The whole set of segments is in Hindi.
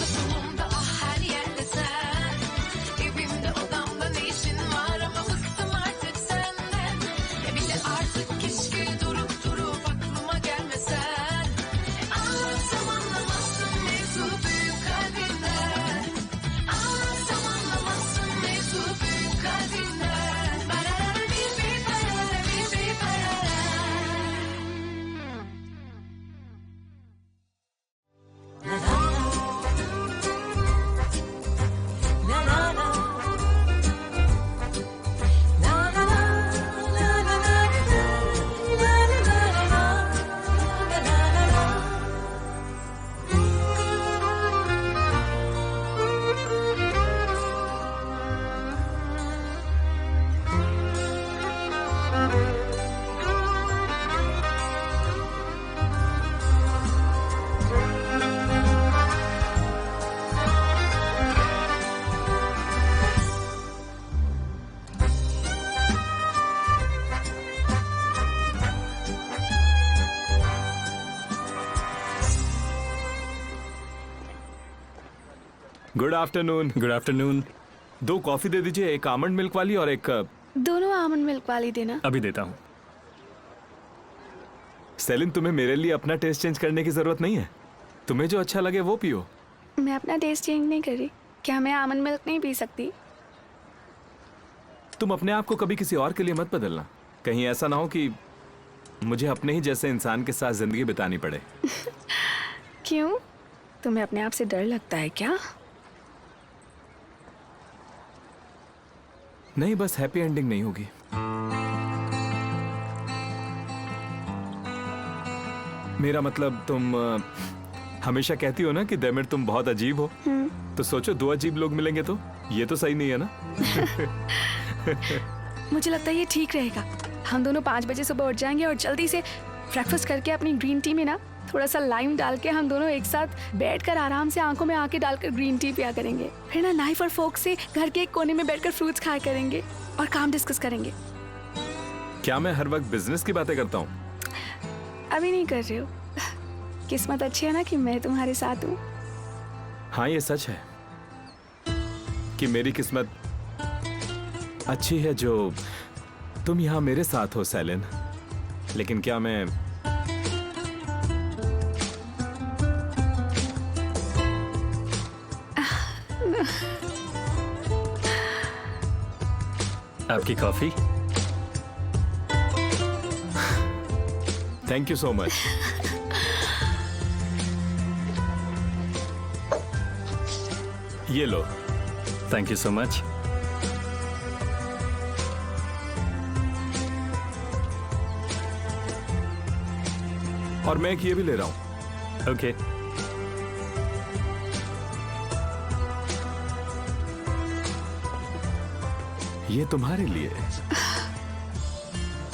Toplumumda ah her yerde sen. Evimde odamda ne işin var ama bıktım artık senden. Ya bile artık keşke durup aklıma gelmesen. Anlatsam anlamazsın mevzu büyük kalbinden. Anlatsam anlamazsın mevzu büyük kalbinden. Barara bir barara bir barara. Good afternoon. Good afternoon. 2 coffee दे दीजिए, एक आमंड मिल्क वाली और एक दोनों आमंड मिल्क वाली देना। अभी देता हूँ। सेलिन, तुम्हें मेरे लिए अपना टेस्ट चेंज करने की जरूरत नहीं है। तुम्हें जो अच्छा लगे वो पियो। मैं अपना टेस्ट चेंज नहीं कर रही। क्या मैं आमंड मिल्क नहीं पी सकती? तुम अपने आप को कभी किसी और के लिए मत बदलना। कहीं ऐसा ना हो कि मुझे अपने ही जैसे इंसान के साथ जिंदगी बितानी पड़े। क्यों? तुम्हें अपने आप से डर लगता है क्या? नहीं, बस हैप्पी एंडिंग नहीं होगी। मेरा मतलब, तुम हमेशा कहती हो ना कि देमिर तुम बहुत अजीब हो। तो सोचो 2 अजीब लोग मिलेंगे तो ये तो सही नहीं है ना। मुझे लगता है ये ठीक रहेगा। हम दोनों 5 बजे सुबह उठ जाएंगे और जल्दी से ब्रेकफास्ट करके अपनी ग्रीन टी में ना थोड़ा सा लाइम डाल के हम दोनों एक साथ बैठकर आराम से आंखों में आंखें डालकर ग्रीन टी पिया करेंगे। फिर ना नाइफ और फोक से घर के एक कोने में बैठकर फ्रूट्स खाया करेंगे और काम डिस्कस करेंगे। क्या मैं हर वक्त बिजनेस की बातें करता हूँ? अभी नहीं कर रहे हो। किस्मत अच्छी है ना कि मैं तुम्हारे साथ हूँ। हाँ, ये सच है कि मेरी किस्मत अच्छी है जो तुम यहाँ मेरे साथ हो सेलिन। लेकिन क्या मैं आपकी coffee. Thank you so much. ये लो। Thank you so much. और मैं एक ये भी ले रहा हूँ। ओके। ये तुम्हारे लिए।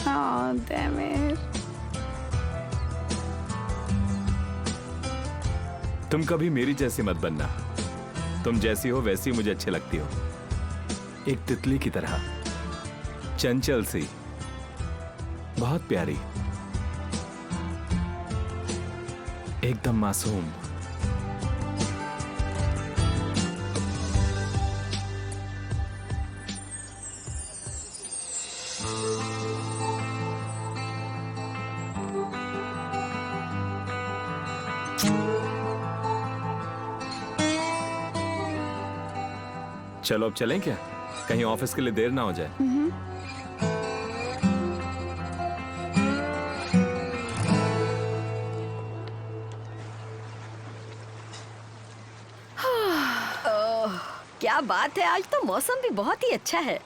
हाँ देमिर। तुम कभी मेरी जैसी मत बनना। तुम जैसी हो वैसी मुझे अच्छी लगती हो। एक तितली की तरह, चंचल सी, बहुत प्यारी, एकदम मासूम। चलो अब चलें क्या? कहीं ऑफिस के लिए देर ना हो जाए। क्या बात है, आज तो मौसम भी बहुत ही अच्छा है।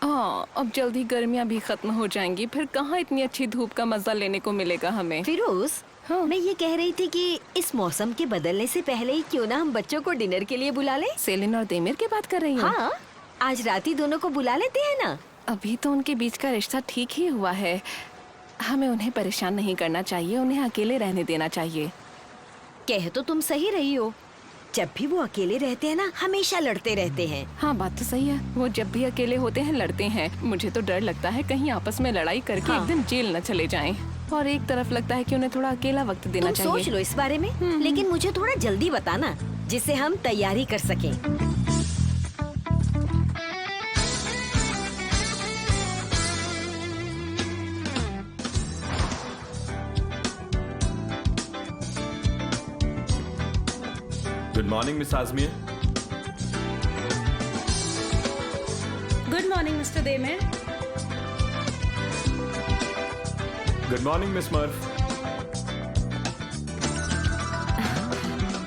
हाँ, अब जल्दी गर्मियाँ भी खत्म हो जाएंगी, फिर कहाँ इतनी अच्छी धूप का मजा लेने को मिलेगा हमें। फिरोज, हाँ। मैं ये कह रही थी कि इस मौसम के बदलने से पहले ही क्यों ना हम बच्चों को डिनर के लिए बुला लें। सेलिन और देमिर की बात कर रही हूँ। हाँ, आज रात ही दोनों को बुला लेते हैं ना। अभी तो उनके बीच का रिश्ता ठीक ही हुआ है। हमें उन्हें परेशान नहीं करना चाहिए, उन्हें अकेले रहने देना चाहिए। कह तो तुम सही रही हो, जब भी वो अकेले रहते हैं ना हमेशा लड़ते रहते हैं। हाँ, बात तो सही है। वो जब भी अकेले होते हैं लड़ते हैं। मुझे तो डर लगता है कहीं आपस में लड़ाई करके हाँ। एक दिन जेल न चले जाएं। और एक तरफ लगता है कि उन्हें थोड़ा अकेला वक्त देना तुम चाहिए। सोच लो इस बारे में, लेकिन मुझे थोड़ा जल्दी बताना। जिससे हम तैयारी कर सकें। Good morning miss Azmi. Good morning mister Demir. Good morning miss मर्फ।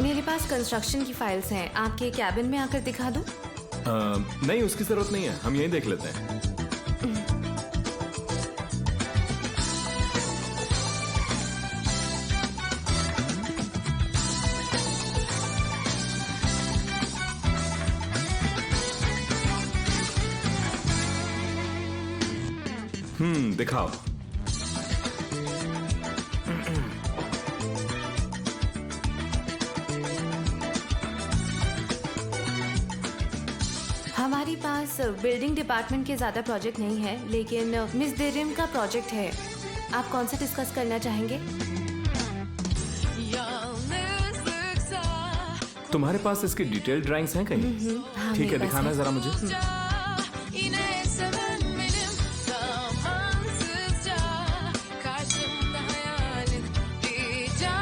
मेरे पास कंस्ट्रक्शन की फाइल्स हैं, आपके कैबिन में आकर दिखा दूं? नहीं, उसकी जरूरत नहीं है, हम यहीं देख लेते हैं। दिखाओ। हमारे पास बिल्डिंग डिपार्टमेंट के ज़्यादा प्रोजेक्ट नहीं है, लेकिन मिस देरिम का प्रोजेक्ट है। आप कौन सा डिस्कस करना चाहेंगे? Yalnızlıksa तुम्हारे पास इसकी डिटेल्ड ड्राइंग्स हैं कहीं? हाँ, ठीक है, मेरे पास दिखाना है। जरा मुझे। yine seven benim zamansızca karşımda hayalin rica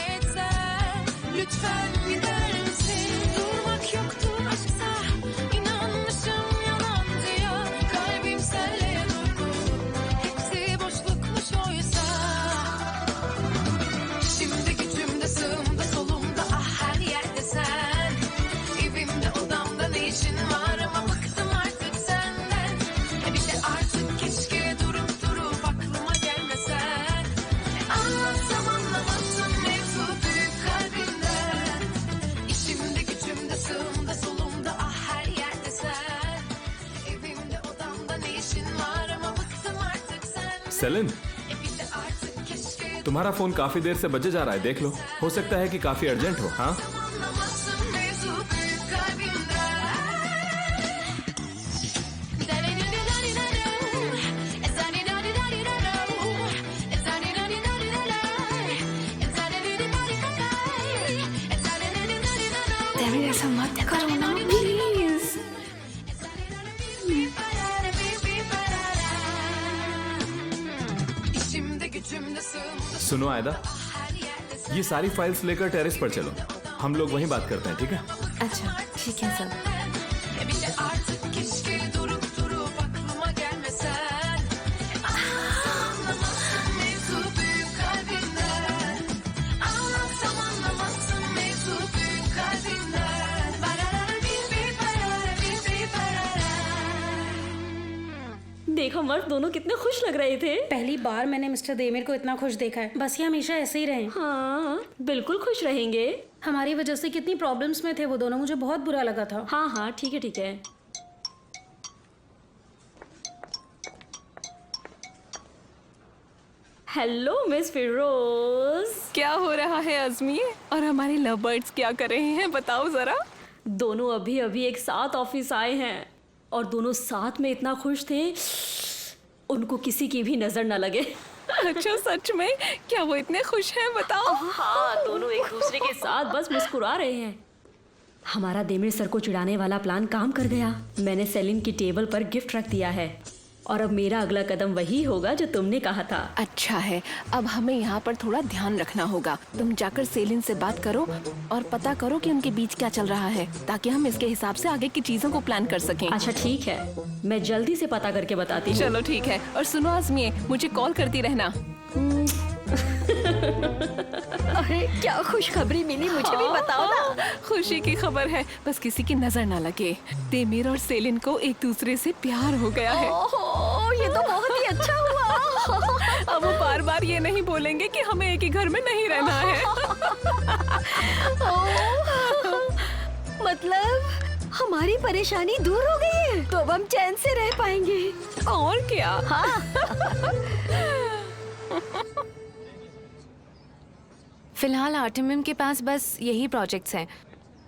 etsen lütfen gider misin? Durmak yoktu aşksa inanmışım yalancıya kalbim senle durdu hepsi boşlukmuş oysa şimdi gücümde sığımda solumda ah her yerde sen evimde odamda ne işin var ama bıktım artık senden bir de artık keşke durup aklıma gelmesen anlatsam anlamazsın mevzu büyük kalbinden İşimde gücümde sığımda solumda ah her yerde sen evimde odamda ne işin var ama bıktım artık senden Selin, bir de artık keşke तुम्हारा फोन काफी देर से बजे जा रहा है, देख लो। हो सकता है कि काफी अर्जेंट हो। हाँ, anlamazsın mevzu büyük kalbimden देमेर ऐसा मत करो ना प्लीज। İşimde gücümde sığımda सुनो आयदा, her yerde ये सारी फाइल्स लेकर टेरेस पर चलो, हम लोग वहीं बात करते हैं, ठीक है? अच्छा, ठीक है सब। bir de artık keşke durup aklıma gelmesen anlamazsın mevzu büyük kalbimden anlatsam anlamazsın mevzu büyük kalbimden barara bir barara bir barara देखो मर्द, दोनों कितने खुश लग रहे थे। पहली बार मैंने मिस्टर देमेर को इतना खुश देखा है। बस ये हमेशा ऐसे ही रहें। हाँ, बिल्कुल खुश रहेंगे। हमारी वजह से कितनी प्रॉब्लम्स में थे वो दोनों, मुझे बहुत बुरा लगा था। हाँ हाँ, ठीक है ठीक है। हेलो मिस फिरोज। क्या हो रहा है अजमी? और हमारे लव बर्ड्स क्या कर रहे हैं, बताओ जरा। दोनों अभी अभी एक साथ ऑफिस आए हैं और दोनों साथ में इतना खुश थे उनको किसी की भी नजर न लगे। अच्छा, सच में? क्या वो इतने खुश हैं, बताओ। हाँ, दोनों एक दूसरे के साथ बस मुस्कुरा रहे हैं। हमारा देमेर सर को चिढ़ाने वाला प्लान काम कर गया। मैंने सेलिन की टेबल पर गिफ्ट रख दिया है और अब मेरा अगला कदम वही होगा जो तुमने कहा था। अच्छा है, अब हमें यहाँ पर थोड़ा ध्यान रखना होगा। तुम जाकर सेलिन से बात करो और पता करो कि उनके बीच क्या चल रहा है, ताकि हम इसके हिसाब से आगे की चीजों को प्लान कर सकें। अच्छा ठीक है, मैं जल्दी से पता करके बताती हूँ। चलो ठीक है। और सुनो आजमी, मुझे कॉल करती रहना। अरे क्या खुशखबरी मिली, मुझे भी बताओ ना। खुशी की खबर है, बस किसी की नजर ना लगे। देमेर और सेलिन को एक दूसरे से प्यार हो गया है। ओहो, ये तो बहुत ही अच्छा हुआ। अब वो बार बार ये नहीं बोलेंगे कि हमें एक ही घर में नहीं रहना है। मतलब हमारी परेशानी दूर हो गई है, तो अब हम चैन से रह पाएंगे। और क्या। फिलहाल आर्टिमिम के पास बस यही प्रोजेक्ट्स हैं।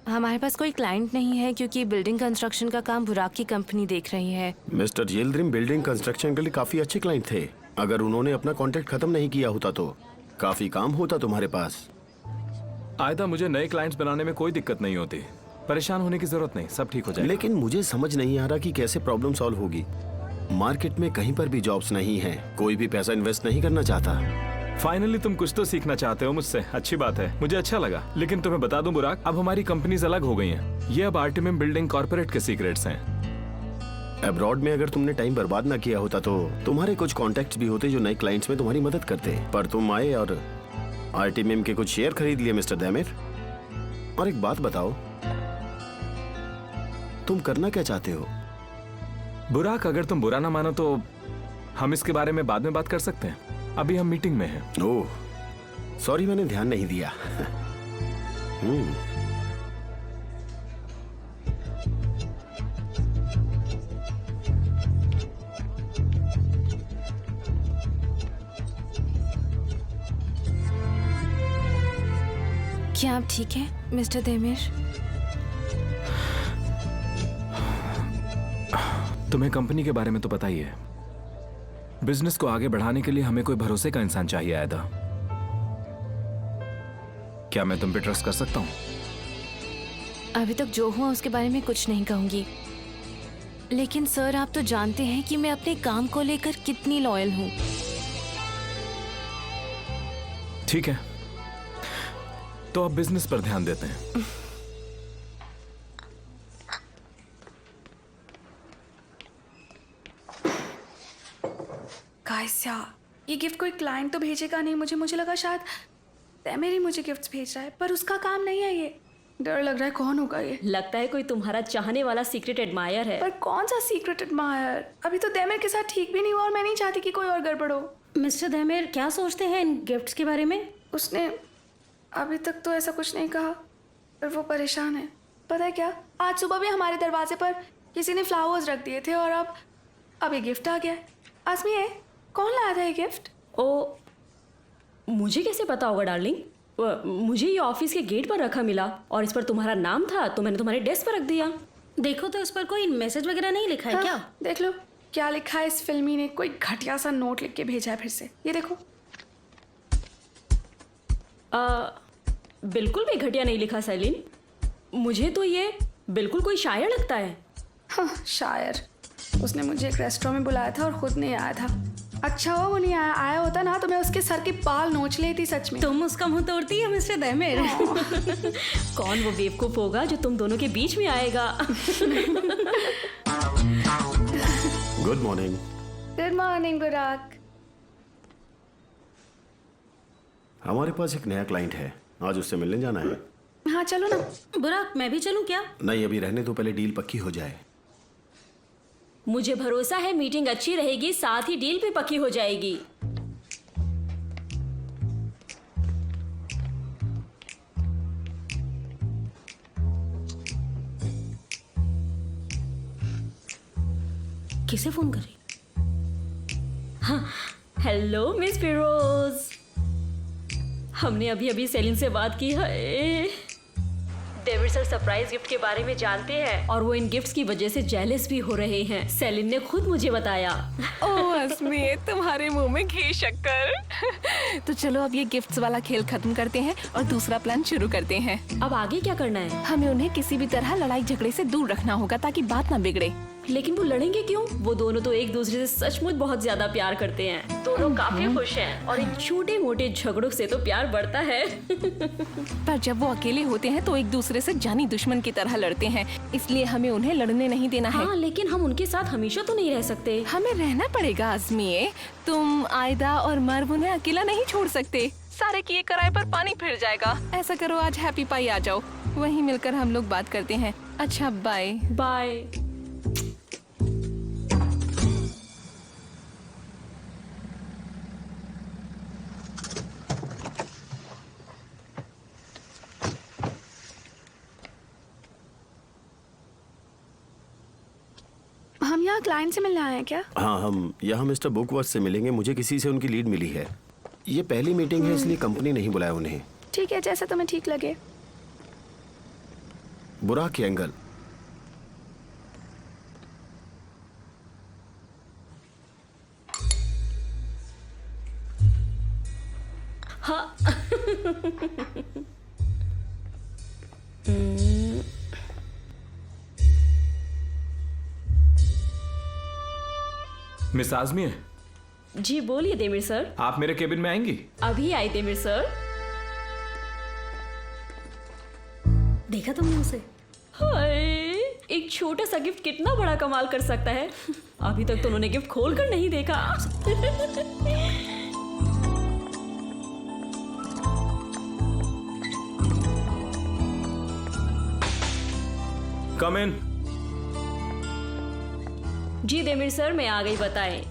हमारे पास कोई क्लाइंट नहीं है क्योंकि बिल्डिंग कंस्ट्रक्शन का काम बुराक की कंपनी देख रही है। मिस्टर येल्ड्रिम बिल्डिंग कंस्ट्रक्शन के लिए काफी अच्छे क्लाइंट थे। अगर उन्होंने अपना कॉन्ट्रैक्ट खत्म नहीं किया होता तो काफी काम होता तुम्हारे पास। आयदा, मुझे नए क्लाइंट्स बनाने में कोई दिक्कत नहीं होती। परेशान होने की जरूरत नहीं, सब ठीक हो जाएगा। लेकिन मुझे समझ नहीं आ रहा कि कैसे प्रॉब्लम सॉल्व होगी। मार्केट में कहीं पर भी जॉब्स नहीं है, कोई भी पैसा इन्वेस्ट नहीं करना चाहता। फाइनली तुम कुछ तो सीखना चाहते हो मुझसे, अच्छी बात है, मुझे अच्छा लगा। लेकिन तुम्हें बता दूं बुराक, अब हमारी कंपनीज अलग हो गई हैं। ये अब आर्टिमिम बिल्डिंग कॉर्पोरेट के सीक्रेट्स हैं। अब्रॉड में अगर तुमने टाइम बर्बाद ना किया होता तो तुम्हारे कुछ कॉन्टेक्ट्स भी होते जो नए क्लाइंट्स में तुम्हारी मदद करते। पर तुम आए और आर्टिमिम के कुछ शेयर खरीद लिए मिस्टर दैमिर। और एक बात बताओ, तुम करना क्या चाहते हो? बुराक, अगर तुम बुरा ना मानो तो हम इसके बारे में बाद में बात कर सकते हैं। अभी हम मीटिंग में हैं। ओह, सॉरी, मैंने ध्यान नहीं दिया। क्या आप ठीक हैं मिस्टर देमिर? तुम्हें कंपनी के बारे में तो पता ही है। बिजनेस को आगे बढ़ाने के लिए हमें कोई भरोसे का इंसान चाहिए आयदा। क्या मैं तुम पे ट्रस्ट कर सकता हूँ? अभी तक जो हुआ उसके बारे में कुछ नहीं कहूंगी, लेकिन सर आप तो जानते हैं कि मैं अपने काम को लेकर कितनी लॉयल हूँ। ठीक है, तो अब बिजनेस पर ध्यान देते हैं। गाइस यार, ये गिफ्ट कोई क्लाइंट तो भेजेगा नहीं मुझे लगा शायद तैमेर ही मुझे गिफ्ट्स भेज रहा है, पर उसका काम नहीं है ये। डर लग रहा है, कौन होगा ये? लगता है कोई तुम्हारा चाहने वाला सीक्रेट एडमायर है। पर कौन सा सीक्रेट एडमायर? अभी तो तैमेर के साथ ठीक भी नहीं हुआ और मैं नहीं चाहती कि कोई और गड़बड़ हो। मिस्टर दैमेर क्या सोचते हैं इन गिफ्ट्स के बारे में? उसने अभी तक तो ऐसा कुछ नहीं कहा, पर वो परेशान है। पता है क्या, आज सुबह भी हमारे दरवाजे पर किसी ने फ्लावर्स रख दिए थे और अब ये गिफ्ट आ गया है। आसमी है, कौन लाया था ये गिफ्ट? ओ, मुझे कैसे पता होगा डार्लिंग? मुझे ये ऑफिस के गेट पर रखा मिला और इस पर तुम्हारा नाम था तो मैंने तुम्हारे डेस्क पर रख दिया। देखो तो इस पर कोई मैसेज वगैरह नहीं लिखा है क्या? देख लो क्या लिखा है। इस फिल्मी ने कोई घटिया सा नोट लिख के भेजा है फिर से। ये देखो। बिल्कुल भी घटिया नहीं लिखा सैलिन, मुझे तो ये बिल्कुल कोई शायर लगता है। हाँ, शायर। उसने मुझे एक रेस्टोरेंट में बुलाया था और खुद नहीं आया था। अच्छा हुआ वो नहीं आया होता ना तो मैं उसके सर के बाल नोच लेती सच में। तुम उसका मुंह तोड़ती है मिस्टर दैमेर। कौन वो बेवकूफ होगा जो तुम दोनों के बीच में आएगा? Good morning. गुड मॉर्निंग बुराक। हमारे पास एक नया क्लाइंट है, आज उससे मिलने जाना है। हाँ चलो ना। बुराक, मैं भी चलूं क्या? नहीं, अभी रहने दो, पहले डील पक्की हो जाए। मुझे भरोसा है मीटिंग अच्छी रहेगी, साथ ही डील भी पक्की हो जाएगी। किसे फोन कर रही? हाँ, हेलो मिस फिरोज। हमने अभी सेलिन से बात की है। डेविड सर सरप्राइज गिफ्ट के बारे में जानते हैं और वो इन गिफ्ट्स की वजह से जेलस भी हो रहे हैं। सेलिन ने खुद मुझे बताया। ओह अस्मी, तुम्हारे मुंह में घी शक्कर। तो चलो अब ये गिफ्ट्स वाला खेल खत्म करते हैं और दूसरा प्लान शुरू करते हैं। अब आगे क्या करना है? हमें उन्हें किसी भी तरह लड़ाई झगड़े से दूर रखना होगा ताकि बात ना बिगड़े। लेकिन वो लड़ेंगे क्यों? वो दोनों तो एक दूसरे से सचमुच बहुत ज्यादा प्यार करते हैं। दोनों काफी खुश हैं और इन छोटे मोटे झगड़ों से तो प्यार बढ़ता है। पर जब वो अकेले होते हैं तो एक दूसरे से जानी दुश्मन की तरह लड़ते हैं, इसलिए हमें उन्हें लड़ने नहीं देना है। हाँ, लेकिन हम उनके साथ हमेशा तो नहीं रह सकते। हमें रहना पड़ेगा आज़मिए। तुम, आयदा और मर्व उन्हें अकेला नहीं छोड़ सकते। सारे किए कराए पर पानी फिर जाएगा। ऐसा करो, आज हैप्पी पाई आ जाओ, वहीं मिलकर हम लोग बात करते हैं। अच्छा, बाय बाय। हम यहाँ क्लाइंट से मिलने आए हैं क्या? हाँ, हम यहाँ मिस्टर बुकवर्थ से मिलेंगे। मुझे किसी से उनकी लीड मिली है। ये पहली मीटिंग है इसलिए कंपनी नहीं बुलाया उन्हें। ठीक है, जैसा तुम्हें ठीक लगे। बुरा के एंगल। हाँ। मिस आजमी है, जी बोलिए देमिर सर। आप मेरे केबिन में आएंगी? अभी आई देमिर सर। देखा तुमने उसे? हाय, एक छोटा सा गिफ्ट कितना बड़ा कमाल कर सकता है। अभी तक तो उन्होंने गिफ्ट खोल कर नहीं देखा। कम इन। जी देमिर सर, मैं आ गई, बताएं।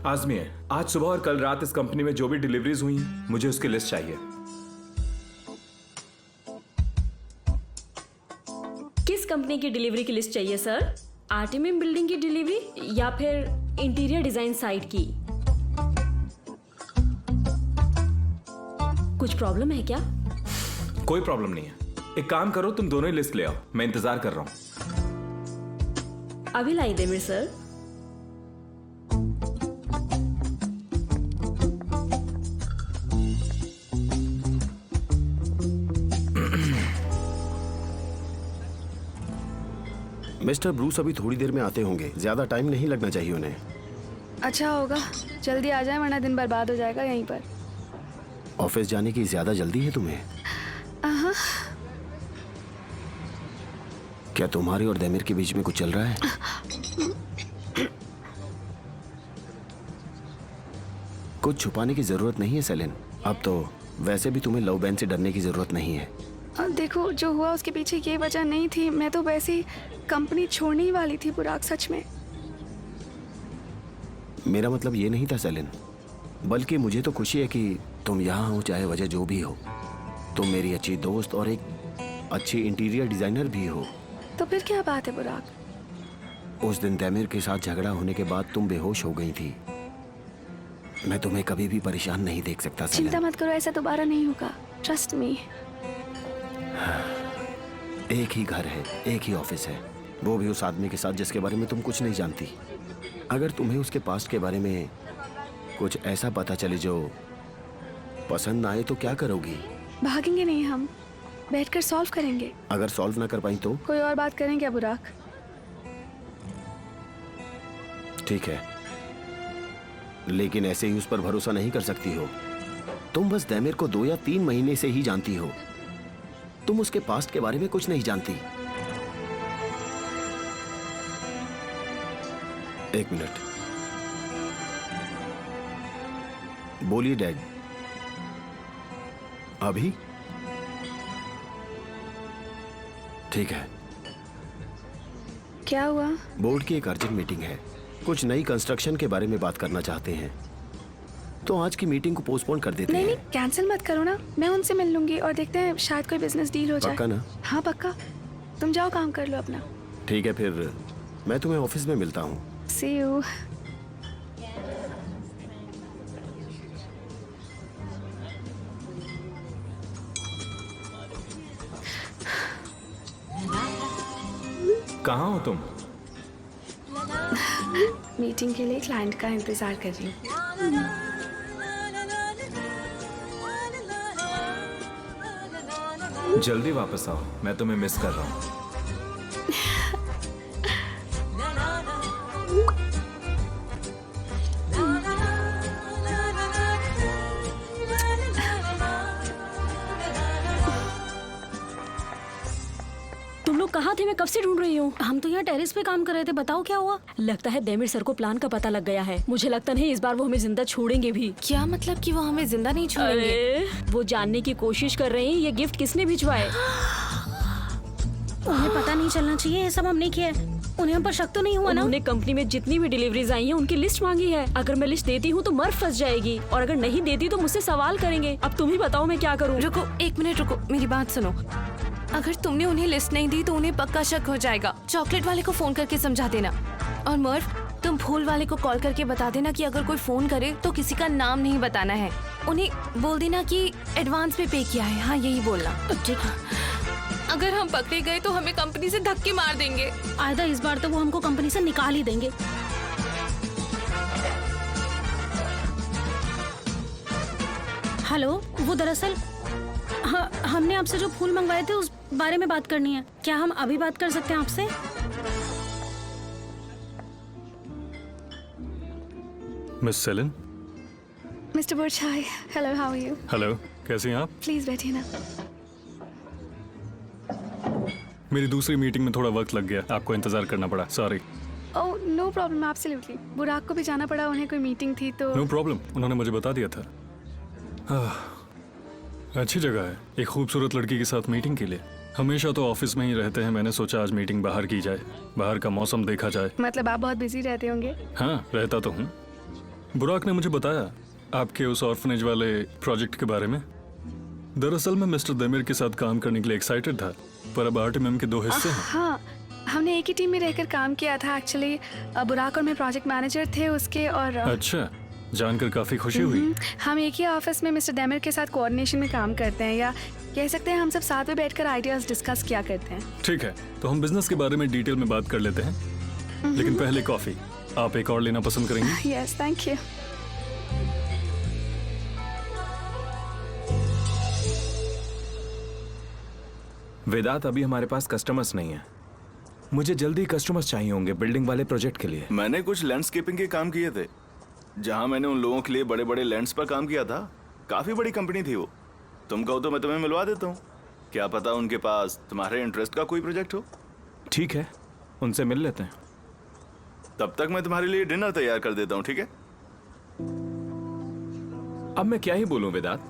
आजमी है, आज सुबह और कल रात इस कंपनी में जो भी डिलीवरीज हुई हैं, मुझे उसकी लिस्ट चाहिए। किस कंपनी की डिलीवरी की लिस्ट चाहिए सर? आर्टिमिम बिल्डिंग की डिलीवरी या फिर इंटीरियर डिजाइन साइट की? कुछ प्रॉब्लम है क्या? कोई प्रॉब्लम नहीं है। एक काम करो, तुम दोनों ही लिस्ट ले आओ, मैं इंतजार कर रहा हूं। अभी लाई देमिर सर। मिस्टर ब्रूस अभी थोड़ी देर में आते होंगे, ज्यादा टाइम नहीं लगना चाहिए उन्हें। अच्छा होगा जल्दी आ जाए, वरना दिन बर्बाद हो जाएगा यहीं पर। ऑफिस जाने की ज्यादा जल्दी है तुम्हें? क्या तुम्हारे और देमिर के बीच में कुछ चल रहा है? कुछ छुपाने की जरूरत नहीं है सेलिन। अब तो वैसे भी तुम्हें लव बैन से डरने की जरूरत नहीं है। देखो, जो हुआ उसके पीछे ये वजह नहीं थी। मैं तो वैसे ही कंपनी छोड़ने ही वाली थी पुराग, सच में। मेरा मतलब ये नहीं था सेलिन, बल्कि मुझे तो खुशी है कि तुम यहाँ हो, चाहे वजह जो भी हो। तुम मेरी अच्छी दोस्त और एक अच्छी इंटीरियर डिजाइनर भी हो। तो फिर क्या बात है पुराग? उस दिन तैमीर के साथ झगड़ा होने के बाद तुम बेहोश हो गई थी। मैं तुम्हें कभी भी परेशान नहीं देख सकता सेलिन। चिंता मत करो, ऐसा दोबारा नहीं होगा, ट्रस्ट मी। एक ही घर है, एक ही ऑफिस है, वो भी उस आदमी के साथ जिसके बारे में तुम कुछ नहीं जानती। अगर तुम्हें उसके पास्ट के बारे में कुछ ऐसा पता चले जो पसंद ना आए तो क्या करोगी? भागेंगे नहीं, हम बैठकर सॉल्व करेंगे। अगर सॉल्व ना कर पाई तो? कोई और बात करें क्या बुराक? ठीक है, लेकिन ऐसे ही उस पर भरोसा नहीं कर सकती हो। तुम बस दैमिर को 2 या 3 महीने से ही जानती हो। तुम उसके पास्ट के बारे में कुछ नहीं जानती। एक मिनट, बोलिए डैड। अभी? ठीक है। क्या हुआ? बोर्ड की एक अर्जेंट मीटिंग है, कुछ नई कंस्ट्रक्शन के बारे में बात करना चाहते हैं, तो आज की मीटिंग को पोस्टपोन कर देते हैं। नहीं, कैंसिल मत करो ना, मैं उनसे मिल लूंगी और देखते हैं शायद कोई बिजनेस डील हो जाए। पक्का ना? हाँ पक्का। तुम जाओ, काम कर लो अपना। ठीक है, फिर मैं तुम्हें ऑफिस में मिलता हूँ। See you. कहाँ हो तुम? मीटिंग के लिए क्लाइंट का इंतजार कर रही हूँ। जल्दी वापस आओ, मैं तुम्हें मिस कर रहा हूँ। तुम लोग कहाँ थे? मैं कब से ढूंढ रही हूँ। हम तो यहाँ टेरेस पे काम कर रहे थे, बताओ क्या हुआ? लगता है देमिर सर को प्लान का पता लग गया है। मुझे लगता नहीं इस बार वो हमें जिंदा छोड़ेंगे भी। क्या मतलब कि वो हमें जिंदा नहीं छोड़ेंगे? अरे, वो जानने की कोशिश कर रहे हैं ये गिफ्ट किसने भिजवाए। उन्हें पता नहीं चलना चाहिए, ये सब हमने किया है। उन्हें हम पर शक तो नहीं हुआ ना? उन्होंने कंपनी में जितनी भी डिलीवरीज आई हैं उनकी लिस्ट मांगी है। अगर मैं लिस्ट देती हूँ तो मर फंस जाएगी, और अगर नहीं देती तो मुझसे सवाल करेंगे। अब तुम ही बताओ मैं क्या करूँ। रुको, 1 मिनट रुको, मेरी बात सुनो। अगर तुमने उन्हें लिस्ट नहीं दी तो उन्हें पक्का शक हो जाएगा। चॉकलेट वाले को फोन करके समझा देना, और मर्व तुम फूल वाले को कॉल करके बता देना कि अगर कोई फोन करे तो किसी का नाम नहीं बताना है। उन्हें बोल देना कि एडवांस पे किया है। हाँ, यही बोलना। ठीक है। अगर हम पकड़े गए तो हमें कंपनी से धक्के मार देंगे। आयदा, इस बार तो वो हमको कंपनी से निकाल ही देंगे। हेलो, वो दरअसल हाँ, हमने आपसे जो फूल मंगवाए थे उस बारे में बात करनी है। क्या हम अभी बात कर सकते हैं आपसे? Miss Selin, mister Burch, hi. Hello, how are you? Hello, कैसी हैं आप? प्लीज बैठिए ना। मेरी दूसरी मीटिंग में थोड़ा वक्त लग गया, आपको इंतजार करना पड़ा, sorry. Oh no problem, absolutely. Burak को भी जाना पड़ा, उन्हें कोई मीटिंग थी तो। नो प्रॉब्लम, उन्होंने मुझे बता दिया था। अच्छी जगह है, एक खूबसूरत लड़की के साथ मीटिंग के लिए। हमेशा तो ऑफिस में ही रहते हैं, मैंने सोचा आज मीटिंग बाहर की जाए, बाहर का मौसम देखा जाए। मतलब आप बहुत बिजी रहते होंगे। हाँ, रहता तो हूँ। बुराक ने मुझे बताया आपके उस ऑर्फनेज वाले प्रोजेक्ट के बारे में। दरअसल मैं मिस्टर देमिर के साथ काम करने के लिए एक्साइटेड था, पर अब आरटीएम के 2 हिस्से हैं। हाँ, हमने एक ही टीम में रहकर काम किया था एक्चुअली। बुराक और मैं प्रोजेक्ट मैनेजर थे उसके। और अच्छा, जानकर काफी खुशी हुई। हम एक ही ऑफिस में मिस्टर देमिर के साथ कोऑर्डिनेशन में काम करते हैं, या कह सकते हैं हम सब साथ में बैठकर आइडियाज डिस्कस किया करते हैं। ठीक है, तो हम बिजनेस के बारे में डिटेल में बात कर लेते हैं, लेकिन पहले कॉफी। आप एक और लेना पसंद करेंगी? Yes, thank you. वेदांत, अभी हमारे पास कस्टमर्स नहीं है। मुझे जल्दी कस्टमर्स चाहिए होंगे बिल्डिंग वाले प्रोजेक्ट के लिए। मैंने कुछ लैंडस्केपिंग के काम किए थे, जहां मैंने उन लोगों के लिए बड़े बड़े लैंड्स पर काम किया था। काफी बड़ी कंपनी थी वो। तुम कहो तो मैं तुम्हें मिलवा देता हूँ। क्या पता उनके पास तुम्हारे इंटरेस्ट का कोई प्रोजेक्ट हो। ठीक है, उनसे मिल लेते हैं। तब तक मैं तुम्हारे लिए डिनर तैयार कर देता हूँ, ठीक है? अब मैं क्या ही बोलूं वेदांत,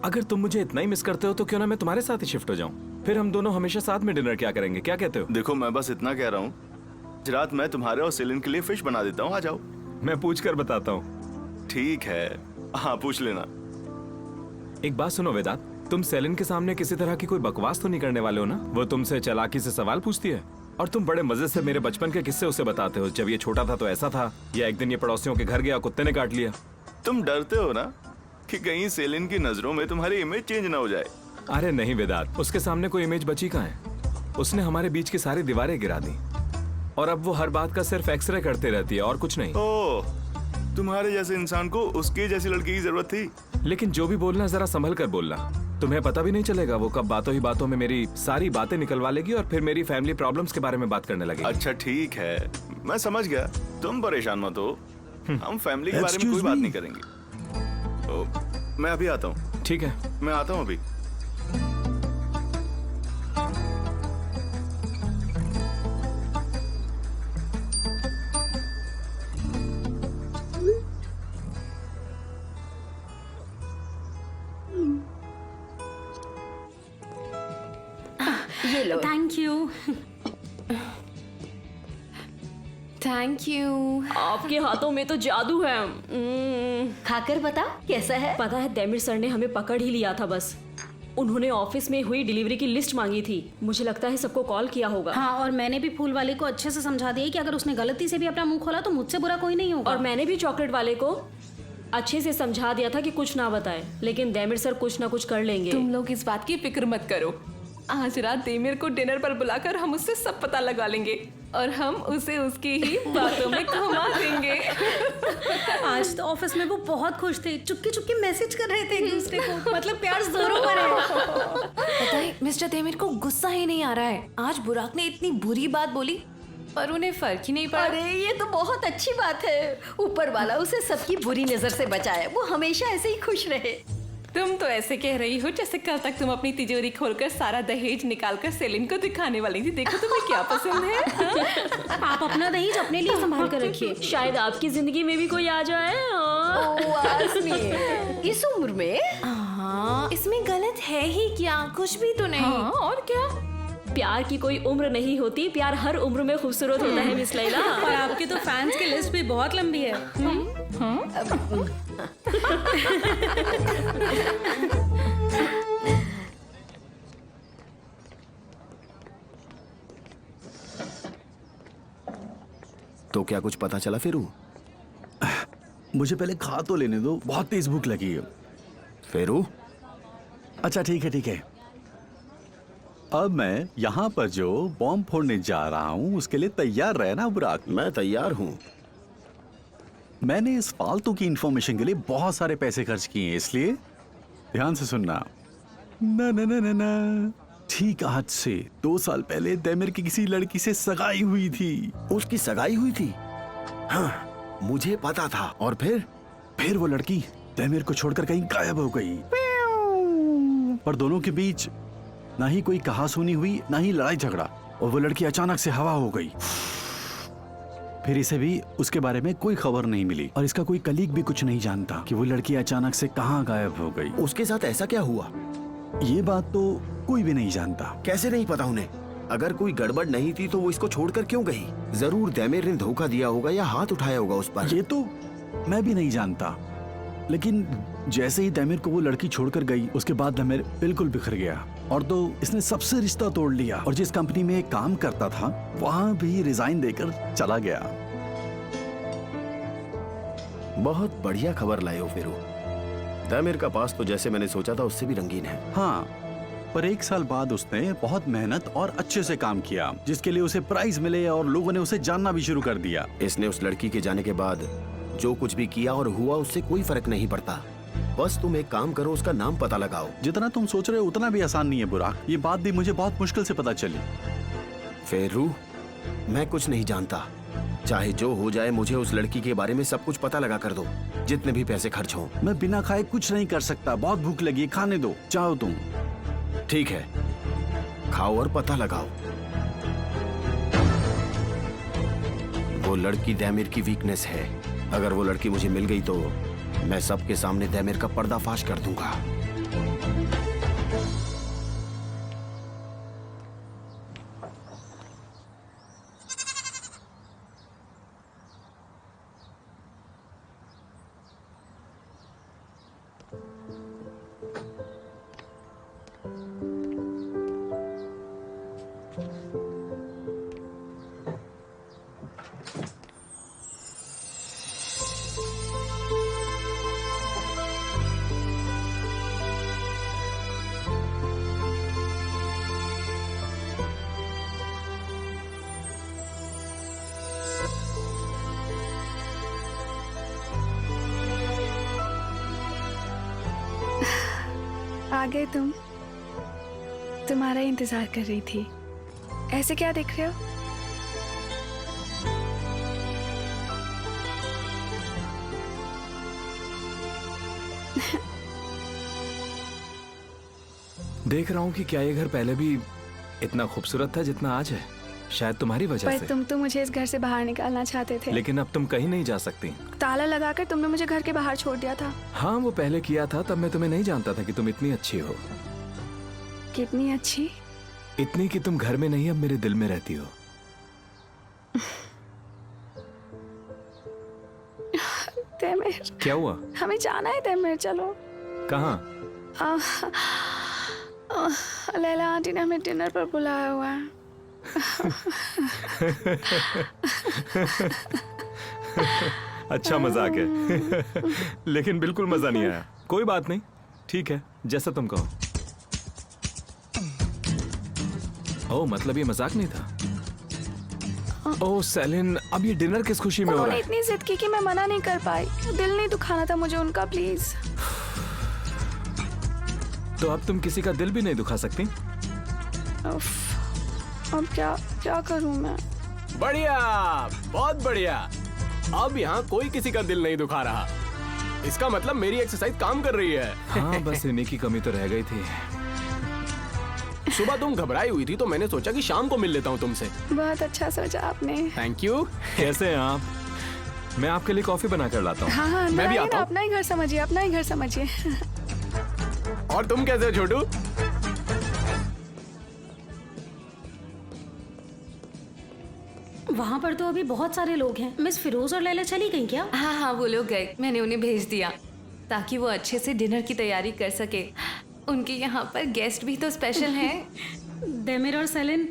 अगर तुम मुझे इतना ही मिस करते हो तो क्यों ना मैं तुम्हारे साथ ही शिफ्ट हो जाऊं। फिर हम दोनों हमेशा साथ में डिनर क्या करेंगे, क्या कहते हो? देखो, मैं बस इतना कह रहा हूँ, आज रात मैं तुम्हारे और सेलिन के लिए फिश बना देता हूँ, आ जाओ। मैं पूछ कर बताता हूँ। ठीक है, हाँ पूछ लेना। एक बात सुनो वेदांत, तुम सेलिन के सामने किसी तरह की कोई बकवास तो नहीं करने वाले हो ना? वो तुमसे चालाकी से सवाल पूछती है और तुम बड़े मजे से मेरे बचपन के किस्से उसे बताते हो। जब ये छोटा था तो ऐसा था, या एक दिन ये पड़ोसियों के घर गया, कुत्ते ने काट लिया। तुम डरते हो ना कि कहीं सेलिन की नजरों में तुम्हारी इमेज चेंज ना हो जाए। अरे नहीं वेदांत, उसके सामने कोई इमेज बची कहाँ है? उसने हमारे बीच की सारी दीवारें गिरा दी और अब वो हर बात का सिर्फ एक्सरे करते रहती है और कुछ नहीं। ओह, तुम्हारे जैसे इंसान को उसके जैसी लड़की की जरूरत थी। लेकिन जो भी बोलना जरा संभल कर बोलना, तुम्हें पता भी नहीं चलेगा वो कब बातों ही बातों में मेरी सारी बातें निकलवा लेगी और फिर मेरी फैमिली प्रॉब्लम्स के बारे में बात करने लगेगी। अच्छा ठीक है, मैं समझ गया, तुम परेशान मत हो। हम फैमिली के बारे में कोई बात नहीं करेंगे। मैं अभी आता हूँ। ठीक है, मैं आता हूँ अभी। ये लो। Thank you. Thank you. आपके हाथों में तो जादू है। खाकर बता कैसा है। पता है, देमिर सर ने हमें पकड़ ही लिया था बस। उन्होंने ऑफिस में हुई डिलीवरी की लिस्ट मांगी थी। मुझे लगता है सबको कॉल किया होगा। हाँ, और मैंने भी फूल वाले को अच्छे से समझा दिया कि अगर उसने गलती से भी अपना मुंह खोला तो मुझसे बुरा कोई नहीं होगा। और मैंने भी चॉकलेट वाले को अच्छे से समझा दिया था कि कुछ ना बताए, लेकिन देमिर सर कुछ ना कुछ कर लेंगे। तुम लोग इस बात की फिक्र मत करो। आज रात देमिर को डिनर पर बुलाकर हम उससे सब पता लगा लेंगे और हम उसे उसकी ही बातों में घुमा देंगे। आज तो ऑफिस में वो बहुत खुश थे, चुपके चुपके मैसेज कर रहे थे एक दूसरे को। मतलब प्यार जोरों पर है। पता है, मिस्टर देमिर को गुस्सा ही नहीं आ रहा है। आज बुराक ने इतनी बुरी बात बोली पर उन्हें फर्क ही नहीं पड़ा। अरे ये तो बहुत अच्छी बात है, ऊपर वाला उसे सबकी बुरी नजर से बचाए। वो हमेशा ऐसे ही खुश रहे। तुम तो ऐसे कह रही हो जैसे कल तक तुम अपनी तिजोरी खोलकर सारा दहेज निकालकर सेलिन को दिखाने वाली थी। देखो तुम्हें क्या पसंद है। आप अपना दहेज अपने लिए संभाल कर रखिए। शायद आपकी जिंदगी में भी कोई आ जाए। इस उम्र में हाँ, इसमें गलत है ही क्या? कुछ भी तो नहीं। हाँ, और क्या। प्यार की कोई उम्र नहीं होती, प्यार हर उम्र में खूबसूरत होता है मिस लैला। और आपके तो फैंस की लिस्ट भी बहुत लंबी है। तो क्या कुछ पता चला फिर? मुझे पहले खा तो लेने दो, बहुत तेज भूख लगी है। फेरू? अच्छा ठीक है। अब मैं यहाँ पर जो बॉम्ब फोड़ने जा रहा हूँ उसके लिए तैयार रहे ना बुराक। मैं तैयार हूँ। मैंने इस फालतू की इंफॉर्मेशन के लिए बहुत सारे पैसे खर्च किए हैं, इसलिए ध्यान से सुनना। ना ना ना ना ना, ठीक आज से 2 साल पहले देमिर की किसी लड़की से सगाई हुई थी। उसकी सगाई हुई थी? हाँ, मुझे पता था। और फिर वो लड़की तैमीर को छोड़कर कहीं गायब हो गई। पर दोनों के बीच ना ही कोई कहासुनी हुई, ना ही लड़ाई झगड़ा, और वो लड़की अचानक से हवा हो गई। फिर इसे भी उसके बारे में कोई खबर नहीं मिली और इसका कोई कलीग भी कुछ नहीं जानता कि वो लड़की अचानक से कहाँ गायब हो गई। उसके साथ ऐसा क्या हुआ? ये बात तो कोई भी नहीं जानता। कैसे नहीं पता उन्हें? अगर कोई गड़बड़ नहीं थी तो वो इसको छोड़कर क्यों गई? जरूर दैमिर ने धोखा दिया होगा या हाथ उठाया होगा उस पर। ये तो मैं भी नहीं जानता, लेकिन जैसे ही दैमिर को वो लड़की छोड़कर गई उसके बाद दैमिर बिल्कुल बिखर गया और तो इसने सबसे रिश्ता तोड़ लिया और जिस कंपनी में काम करता था वहां भी रिजाइन देकर चला गया। बहुत बढ़िया खबर लाए हो फिरू। दैमिर का पास तो जैसे मैंने सोचा था उससे भी रंगीन है। हाँ, पर 1 साल बाद उसने बहुत मेहनत और अच्छे से काम किया जिसके लिए उसे प्राइज मिले और लोगों ने उसे जानना भी शुरू कर दिया। इसने उस लड़की के जाने के बाद जो कुछ भी किया और हुआ उससे कोई फर्क नहीं पड़ता। बस तुम एक काम करो, उसका नाम पता लगाओ। जितना तुम सोच रहे हो उतना भी आसान नहीं है बुराक। ये बात भी मुझे बहुत मुश्किल से पता चली। फेरू, मैं कुछ नहीं जानता। चाहे जो हो जाए मुझे उस लड़की के बारे में सब कुछ पता लगा कर दो, जितने भी पैसे खर्च हो। मैं बिना खाए कुछ नहीं कर सकता। बहुत भूख लगी है, खाने दो, चाहो तुम। ठीक है, खाओ और पता लगाओ। वो लड़की दैमिर की वीकनेस है। अगर वो लड़की मुझे मिल गई तो मैं सबके सामने दैमिर का पर्दाफाश कर दूंगा। आ गए तुम। तुम्हारा इंतजार कर रही थी। ऐसे क्या देख रहे हो? देख रहा हूँ कि क्या ये घर पहले भी इतना खूबसूरत था जितना आज है। शायद तुम्हारी वजह पर से। तुम तो मुझे इस घर से बाहर निकालना चाहते थे। लेकिन अब तुम कहीं नहीं जा सकती। ताला लगाकर तुमने मुझे घर के बाहर छोड़ दिया था। हाँ, वो पहले किया था, तब मैं तुम्हें नहीं जानता था कि तुम इतनी अच्छी हो। कितनी अच्छी? इतनी कि तुम घर में नहीं अब मेरे दिल में रहती हो। तैमीर, क्या हुआ? हमें जाना है तैमीर, चलो। कहाँ? लैला आंटी ने हमें डिनर पर बुलाया हुआ है। अच्छा मजाक है। लेकिन बिल्कुल मजा नहीं आया। कोई बात नहीं, ठीक है, जैसा तुम कहो। ओह, मतलब ये मजाक नहीं था। ओह सेलिन, अब ये डिनर किस खुशी में हो रहा उन्होंने है? इतनी जिद की कि मैं मना नहीं कर पाई। दिल नहीं दुखाना था मुझे उनका, प्लीज। तो अब तुम किसी का दिल भी नहीं दुखा सकती? अब क्या करूं मैं? बढ़िया, बहुत बढ़िया। अब यहाँ कोई किसी का दिल नहीं दुखा रहा। इसका मतलब मेरी एक्सरसाइज काम कर रही है। हाँ, बस इन्हीं की कमी तो रह गई थी। सुबह तुम घबराई हुई थी तो मैंने सोचा कि शाम को मिल लेता हूँ तुमसे। बहुत अच्छा सोचा आपने। Thank you. कैसे हैं आप? मैं आपके लिए कॉफी बना कर लाता हूँ। हाँ, मैं भी आता हूँ। अपना ही घर समझिए, अपना ही घर समझिए। और तुम कैसे हो छोटू? वहाँ पर तो अभी बहुत सारे लोग हैं। मिस फिरोज और लैला चली गई क्या? हाँ, वो लोग गए। मैंने उन्हें भेज दिया ताकि वो अच्छे से डिनर की तैयारी कर सके। उनके यहाँ पर गेस्ट भी तो स्पेशल हैं। दैमिर और सेलिन,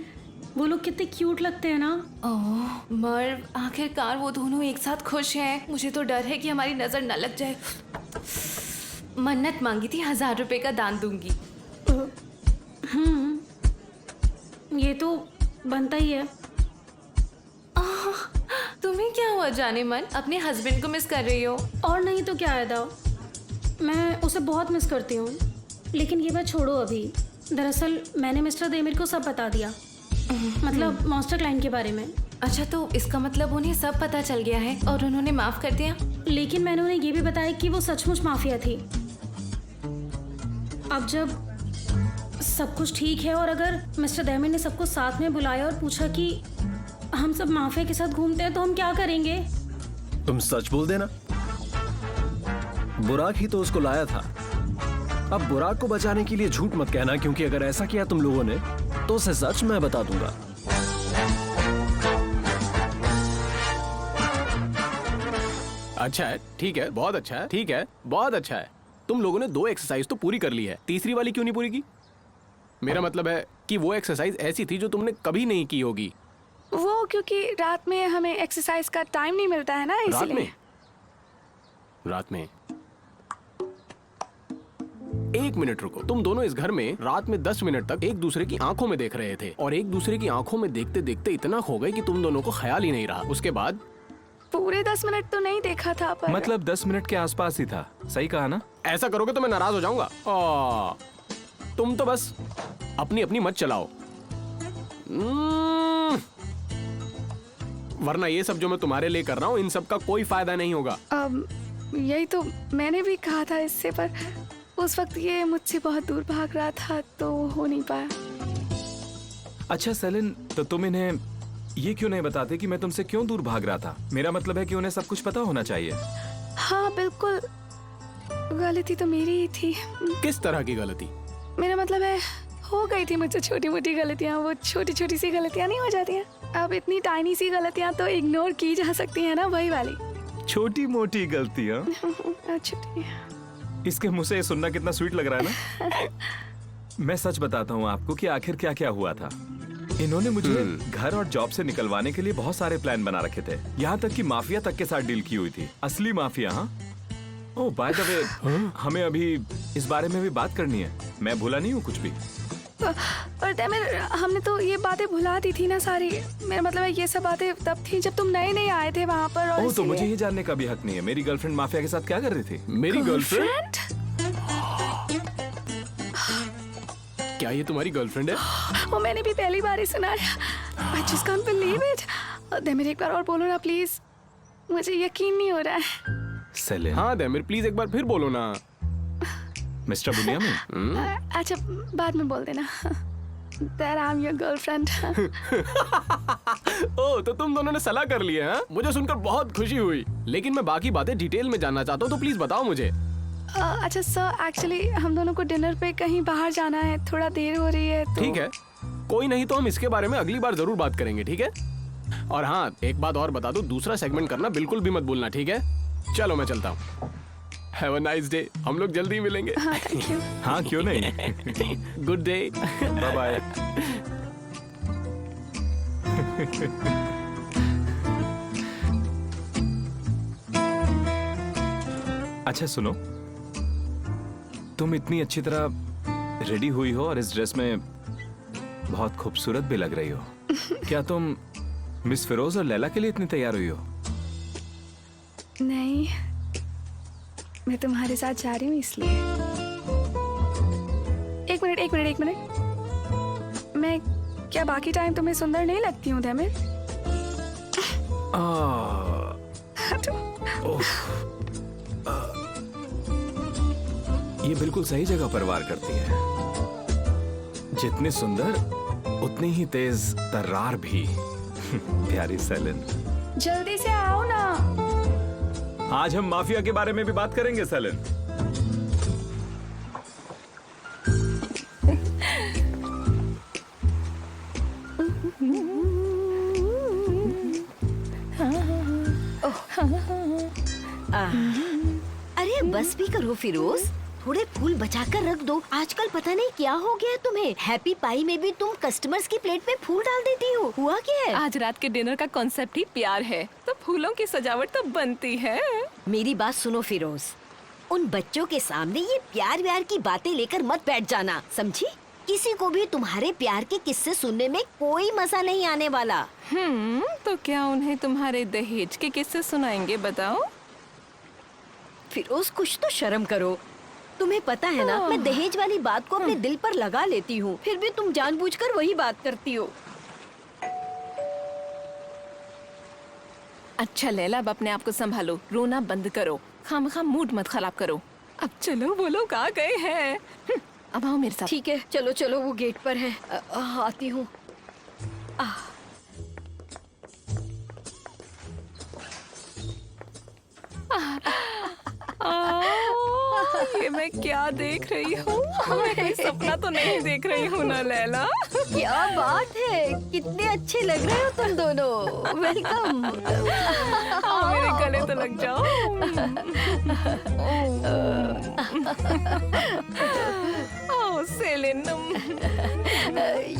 वो लोग कितने क्यूट लगते हैं ना। ओह मर्व, आखिरकार वो दोनों एक साथ खुश हैं। मुझे तो डर है कि हमारी नजर न लग जाए। मन्नत मांगी थी, 1000 रुपए का दान दूंगी। ये तो बनता ही है। तुम्हें क्या हुआ जाने मन? अपने हस्बैंड को मिस कर रही हो? और नहीं तो क्या है, मैं उसे बहुत मिस करती हूँ। लेकिन ये बात छोड़ो अभी। दरअसल मैंने मिस्टर देमिर को सब बता दिया, मतलब मास्टर क्लाइंट के बारे में। अच्छा, तो इसका मतलब उन्हें सब पता चल गया है और उन्होंने माफ कर दिया। लेकिन मैंने उन्हें ये भी बताया कि वो सचमुच माफिया थी। अब जब सब कुछ ठीक है और अगर मिस्टर दैमिर ने सबको साथ में बुलाया और पूछा कि हम सब माफिया के साथ घूमते हैं तो हम क्या करेंगे? तुम सच बोल देना। बुराक ही तो उसको लाया था। अब बुराक को बचाने के लिए झूठ मत कहना, क्योंकि अगर ऐसा किया तुम लोगों ने तो उसे सच मैं बता दूंगा। अच्छा है, ठीक है, बहुत अच्छा है, ठीक है, बहुत अच्छा है। तुम लोगों ने 2 एक्सरसाइज तो पूरी कर ली है, तीसरी वाली क्यों नहीं पूरी की? मेरा मतलब है कि वो एक्सरसाइज ऐसी थी जो तुमने कभी नहीं की होगी। वो क्योंकि रात में हमें एक्सरसाइज का टाइम नहीं मिलता है ना, इसलिए। रात में 1 मिनट रुको। तुम दोनों इस घर में रात में 10 मिनट तक एक दूसरे की आंखों में देख रहे थे और एक दूसरे की आंखों में देखते देखते इतना खो गए कि तुम दोनों को ख्याल ही नहीं रहा। उसके बाद पूरे 10 मिनट तो नहीं देखा था, पर मतलब 10 मिनट के आसपास ही था। सही कहा ना? ऐसा करोगे तो मैं नाराज हो जाऊंगा। तुम तो बस अपनी अपनी मत चलाओ, वरना ये सब जो मैं तुम्हारे लिए कर रहा हूँ इन सब का कोई फायदा नहीं होगा। यही तो मैंने भी कहा था इससे, पर उस वक्त ये मुझसे बहुत दूर भाग रहा था तो हो नहीं पाया। अच्छा सेलिन, तो तुम इन्हें ये क्यों नहीं बताते कि मैं तुमसे क्यों दूर भाग रहा था? मेरा मतलब है कि उन्हें सब कुछ पता होना चाहिए। हाँ बिल्कुल, गलती तो मेरी ही थी। किस तरह की गलती? मेरा मतलब है हो गई थी मुझसे छोटी मोटी गलतियाँ। वो छोटी छोटी सी गलतियाँ नहीं हो जाती हैं? अब इतनी टाइनी सी गलतियाँ तो इग्नोर की जा सकती हैं ना, वही वाली छोटी मोटी गलतियाँ। छोटी। इसके मुंह से ये सुनना कितना स्वीट लग रहा है ना। मैं सच बताता हूँ आपको कि आखिर क्या क्या हुआ था। इन्होंने मुझे घर और जॉब से निकलवाने के लिए बहुत सारे प्लान बना रखे थे, यहाँ तक कि माफिया तक के साथ डील की हुई थी। असली माफिया। हाँ, ओह बाय द वे, हमें अभी इस बारे में भी बात करनी है। मैं भूला नहीं हूँ कुछ भी। पर दैमिर, हमने तो ये बातें भुला दी थी ना सारी। मेरा मतलब है ये सब बातें तब थी जब तुम नए नए आए थे वहाँ पर। और तो मुझे ये जानने का भी हक नहीं है मेरी गर्लफ्रेंड माफिया के साथ क्या कर रही थी? मेरी गर्लफ्रेंड? क्या ये तुम्हारी गर्लफ्रेंड है? वो मैंने भी पहली बार ही सुना है। I just can't believe it। दैमिर एक बार और बोलो ना प्लीज, मुझे यकीन नहीं हो रहा है। सेलिन। हाँ दैमिर प्लीज एक बार फिर बोलो ना। मिस्टर बुनियामिन। अच्छा बाद में बोल देना। That I'm your girlfriend। ओह, तो तुम दोनों ने सलाह कर ली है? मुझे सुनकर बहुत खुशी हुई, लेकिन मैं बाकी बातें डिटेल में जानना चाहता हूँ, तो प्लीज बताओ मुझे। अच्छा सर, एक्चुअली हम दोनों को डिनर पे कहीं बाहर जाना है, थोड़ा देर हो रही है तो। ठीक है, कोई नहीं तो हम इसके बारे में अगली बार जरूर बात करेंगे, ठीक है? और हाँ, एक बात और बता दूं, दूसरा सेगमेंट करना बिल्कुल भी मत भूलना, ठीक है? चलो मैं चलता हूँ। Have a nice day. हम लोग जल्दी मिलेंगे। हाँ, थैंक यू। हाँ क्यों नहीं। Good day. Bye bye. अच्छा सुनो, तुम इतनी अच्छी तरह रेडी हुई हो और इस ड्रेस में बहुत खूबसूरत भी लग रही हो। क्या तुम मिस फिरोज और लैला के लिए इतनी तैयार हुई हो? नहीं, मैं तुम्हारे साथ जा रही हूँ इसलिए। एक मिनट। मैं क्या बाकी टाइम तुम्हें सुंदर नहीं लगती हूँ दैमिर? ये बिल्कुल सही जगह पर वार करती है। जितनी सुंदर उतनी ही तेज तर्रार भी। प्यारी सेलिन, जल्दी से आओ ना। आज हम माफिया के बारे में भी बात करेंगे सेलिन। अरे बस भी करो फिरोज, थोड़े फूल बचाकर रख दो। आजकल पता नहीं क्या हो गया है तुम्हें। हैप्पी पाई में भी तुम कस्टमर्स की प्लेट में फूल डाल देती हो। हुआ क्या है? आज रात के डिनर का कॉन्सेप्ट ही प्यार है, तो फूलों की सजावट तो बनती है। मेरी बात सुनो फिरोज, उन बच्चों के सामने ये प्यार व्यार की बातें लेकर मत बैठ जाना, समझी? किसी को भी तुम्हारे प्यार के किस्से सुनने में कोई मजा नहीं आने वाला। तो क्या उन्हें तुम्हारे दहेज के किस्से सुनाएंगे? बताओ। फिरोज कुछ तो शर्म करो। तुम्हें पता है ना, मैं दहेज वाली बात को अपने दिल पर लगा लेती हूँ, फिर भी तुम जानबूझकर वही बात करती हो। अच्छा लैला, अब अपने आप को संभालो, रोना बंद करो, खामखा मूड मत खराब करो। अब चलो, वो लोग आ गए हैं। अब आओ मेरे साथ। ठीक है, चलो चलो, वो गेट पर है। आती हूँ। ये मैं क्या देख रही हूँ? मैं कोई सपना तो नहीं देख रही हूँ ना लैला? क्या बात है, कितने अच्छे लग रहे हो तुम दोनों। वेलकम। आओ मेरे गले तो लग जाओ। Oh Selin,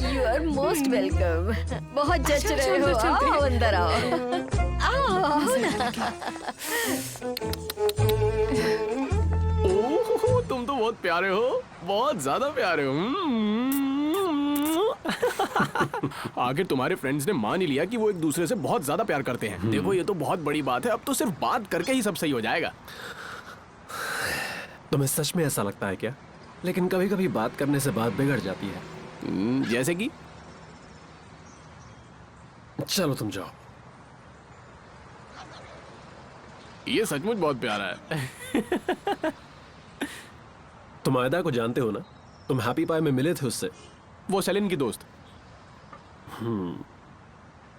you are most welcome. बहुत जच रहे हो। आओ अंदर आओ ना। ओह, तुम तो बहुत प्यारे हो, बहुत ज्यादा प्यारे हो। आखिर तुम्हारे फ्रेंड्स ने मान ही लिया कि वो एक दूसरे से बहुत ज्यादा प्यार करते हैं। देखो, ये तो बहुत बड़ी बात है। अब तो सिर्फ बात करके ही सब सही हो जाएगा। तुम्हें सच में ऐसा लगता है क्या? लेकिन कभी कभी बात करने से बात बिगड़ जाती है। जैसे कि? चलो तुम जाओ। ये सचमुच बहुत प्यारा है। तुम आयदा को जानते हो ना? तुम हैप्पी पाई में मिले थे उससे। वो सेलिन की दोस्त।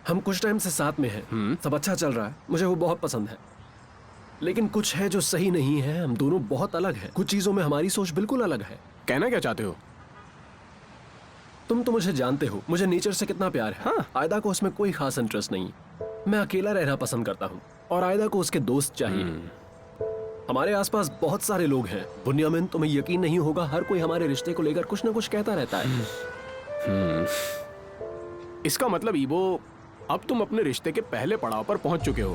हम कुछ टाइम से साथ में हैं। सब अच्छा चल रहा है, मुझे वो बहुत पसंद है। लेकिन कुछ है जो सही नहीं है। हम दोनों बहुत अलग हैं। कुछ चीजों में हमारी सोच बिल्कुल अलग है। कहना क्या चाहते हो? तुम तो मुझे जानते हो, मुझे नेचर से कितना प्यार है। हाँ, आयदा को उसमें कोई खास इंटरेस्ट नहीं। मैं अकेला रहना पसंद करता हूँ और आयदा को उसके दोस्त चाहिए। हमारे आसपास बहुत सारे लोग हैं। बुनियामिन, तुम्हें यकीन नहीं होगा, हर कोई हमारे रिश्ते को लेकर कुछ ना कुछ कहता रहता है। इसका मतलब ईबो, अब तुम अपने रिश्ते के पहले पड़ाव पर पहुंच चुके हो।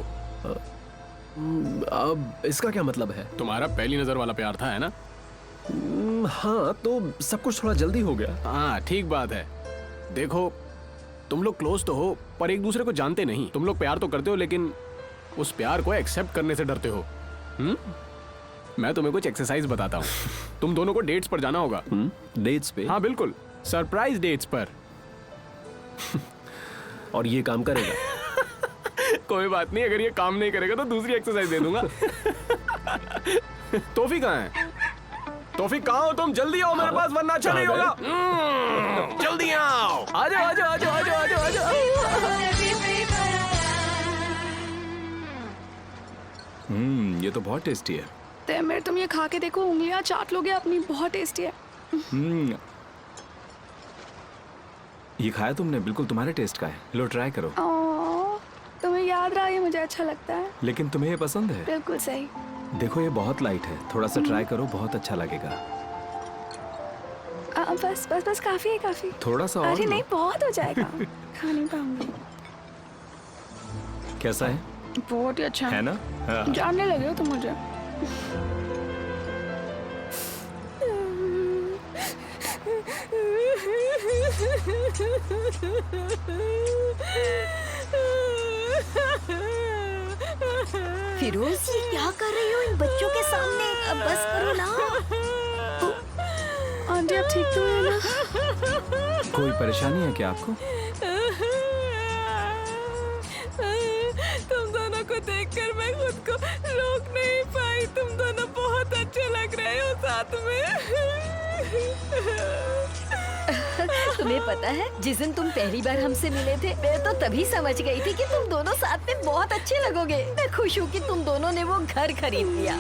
अब इसका क्या मतलब है? तुम्हारा पहली नजर वाला प्यार था, है ना? हाँ, तो सब कुछ थोड़ा जल्दी हो गया। हाँ, ठीक बात है। देखो, तुम लोग क्लोज तो हो पर एक दूसरे को जानते नहीं। तुम लोग प्यार तो करते हो लेकिन उस प्यार को एक्सेप्ट करने से डरते हो। मैं तुम्हें कुछ एक्सरसाइज बताता हूँ। तुम दोनों को डेट्स पर जाना होगा। डेट्स पे? हाँ बिल्कुल, सरप्राइज डेट्स पर। और ये काम करेगा? कोई बात नहीं, अगर ये काम नहीं करेगा तो दूसरी एक्सरसाइज दे दूंगा। तोफी कहाँ है? तोफी कहाँ हो तुम? जल्दी आओ मेरे पास, वरना अच्छा नहीं होगा। जल्दी आओ। आजाओ आजाओ आजाओ आजाओ आजाओ आजाओ। ये तो बहुत टेस्टी है। तैमूर, तुम ये खा के देखो, उंगलियां चाट लोगे अपनी। बहुत टेस्टी है। ये खाया तुमने? बिल्कुल तुम्हारे टेस्ट का है। लो ट्राई करो। तुम्हें याद रहा, ये मुझे अच्छा लगता है। लेकिन तुम्हें ये पसंद है? बिल्कुल सही। देखो, ये बहुत लाइट है, थोड़ा सा ट्राई करो, बहुत अच्छा लगेगा। बस बस बस, काफी है, काफी। थोड़ा सा और। अरे नहीं, बहुत हो जाएगा। खा नहीं पाऊंगी। कैसा है? बहुत ही अच्छा है ना? हाँ। जानने लगे हो तुम मुझे। फिरोज, ये क्या कर रही हो इन बच्चों के सामने? अब बस करो ना। आंटी, आप ठीक तो है ना? कोई परेशानी है क्या आपको? तुम दोनों को देखकर मैं खुद को रोक नहीं पाई। तुम दोनों बहुत अच्छे लग रहे हो साथ में। तुम्हें पता है, जिस दिन तुम पहली बार हमसे मिले थे, मैं तो तभी समझ गई थी कि तुम दोनों साथ में बहुत अच्छे लगोगे। मैं खुश हूँ कि तुम दोनों ने वो घर खरीद लिया।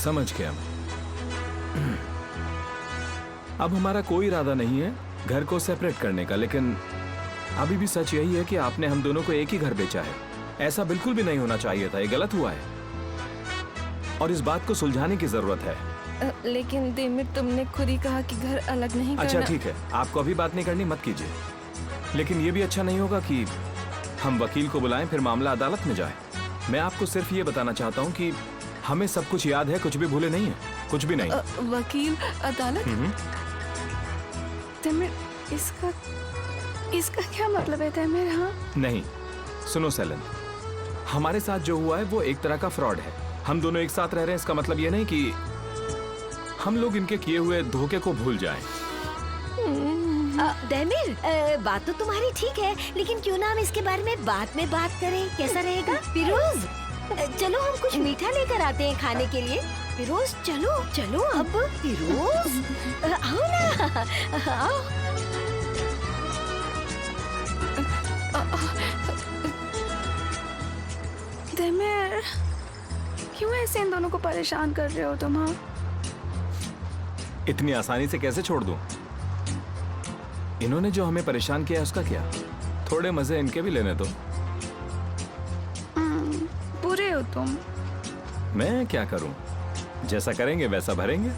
समझ गया मैं। अब हमारा कोई इरादा नहीं है घर को सेपरेट करने का, लेकिन अभी भी सच यही है कि आपने हम दोनों को एक ही घर बेचा है। ऐसा बिल्कुल भी नहीं होना चाहिए था, ये गलत हुआ है और इस बात को सुलझाने की जरूरत है। लेकिन देमिर, तुमने खुद ही कहा कि घर अलग नहीं करना। अच्छा ठीक है, आपको अभी बात नहीं करनी, मत कीजिए। लेकिन ये भी अच्छा नहीं होगा कि हम वकील को बुलाएं फिर मामला अदालत में जाए। मैं आपको सिर्फ ये बताना चाहता हूँ कि हमें सब कुछ याद है, कुछ भी भूले नहीं है, कुछ भी नहीं। वकील, अदालत? तैमूर, इसका क्या मतलब है तैमूर? हाँ नहीं, सुनो सेलिन, हमारे साथ जो हुआ है वो एक तरह का फ्रॉड है। हम दोनों एक साथ रह रहे हैं, इसका मतलब ये नहीं कि हम लोग इनके किए हुए धोखे को भूल जाएं। दैमिर, बात तो तुम्हारी ठीक है, लेकिन क्यों ना हम इसके बारे में बाद में बात करें, कैसा रहेगा? फिरोज, चलो हम कुछ मीठा लेकर आते हैं खाने के लिए। फिरोज चलो चलो अब। फिरोज आओ ना, आओ। दैमिर, क्यों ऐसे इन दोनों को परेशान कर रहे हो तुम? हाँ, इतनी आसानी से कैसे छोड़ दूं? इन्होंने जो हमें परेशान किया उसका क्या? थोड़े मजे इनके भी लेने दो। बुरे हो तुम। मैं क्या करूं? जैसा करेंगे वैसा भरेंगे।